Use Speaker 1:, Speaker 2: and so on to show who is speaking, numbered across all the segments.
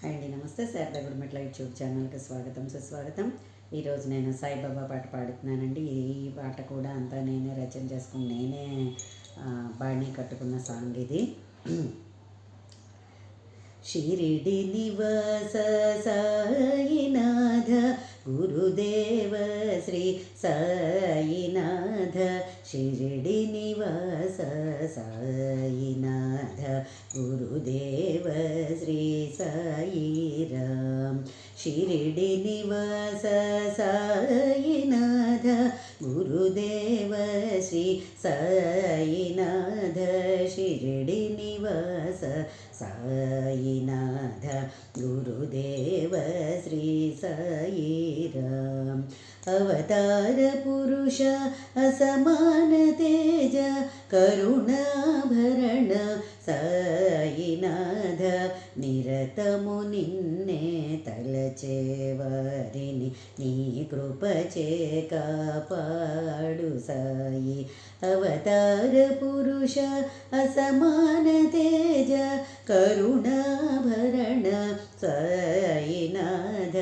Speaker 1: అండి నమస్తే శారదా గుడిమెట్ల యూట్యూబ్ ఛానల్కి స్వాగతం సుస్వాగతం. ఈరోజు నేను సాయిబాబా పాట పాడుతున్నానండి. ఈ పాట కూడా అంతా నేనే రచన చేసుకుని నేనే బాణీ కట్టుకున్న సాంగ్ ఇది. షిరిడి నివాస సాయినాథ గురుదేవ శ్రీ సాయినాథ, షిరిడి నివాస సాయినాథ గురుదేవ శ్రీ సాయిరామ్. షిరిడి నివాస సాయినాథ గురుదేవ శ్రీ సాయినాథ, షిరిడి నివాస సాయినాథ గురుదేవ శ్రీ సాయిరామ్. అవతార పురుష అసమాన తేజ కరుణాభరణ సాయినాథ, నిరతము నిన్నే తలచేవారిని నీ కృపచే కాపాడు సాయి. అవతార పురుష అసమాన తేజ కరుణాభరణ సాయినాథ,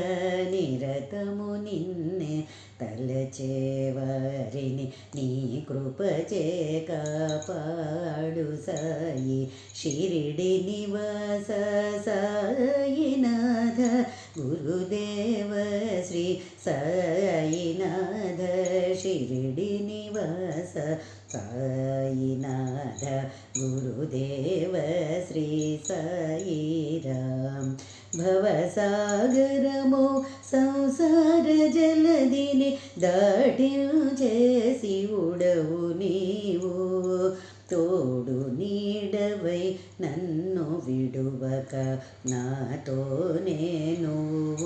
Speaker 1: నిరతము నిన్నే తలచేవారిని నీ కృపచే కాపాడు సాయి. షిరిడి నివాస సాయినాథ గురుదేవ శ్రీ సాయినాథ, షిరిడి నివాస సాయినాథ గురుదేవ శ్రీ సాయిరామ్. భవసాగరమో సంసార జలదిని దాటించేసి ఉడవు నీవు, తోడు నీడవై నన్ను విడువక నాతో నేను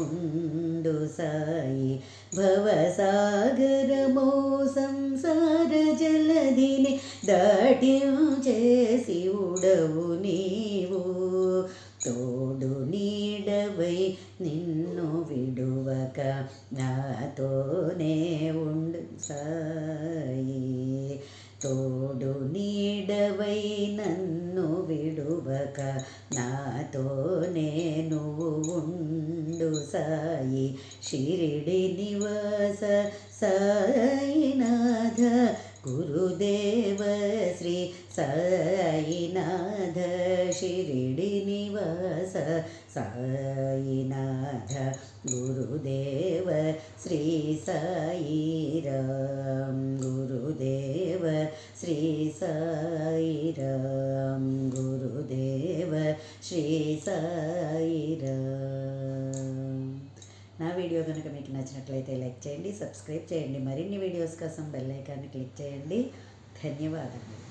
Speaker 1: ఉండు సాయి. భవసాగరమో సంసార జలదిని దాటించేసి ఉడవు నీవు, తోడు నీడవై నిన్ను విడువక నాతోనే ఉండు సాయి. తోడు నీడవై నన్ను విడువక నాతోనే నువ్వు ఉండు సాయి. షిరిడి నివాస సాయినాథ గురుదేవ శ్రీ సాయినాథ, షిరిడి నివాస సాయినాథ గురుదేవ శ్రీ సాయిరామ్. గురుదేవ శ్రీ సాయిరామ్, గురుదేవ శ్రీ సాయిరామ్. నా వీడియో కనుక మీకు నచ్చినట్లయితే లైక్ చేయండి, సబ్స్క్రైబ్ చేయండి. మరిన్ని వీడియోస్ కోసం బెల్ ఐకాన్ని క్లిక్ చేయండి. ధన్యవాదాలు.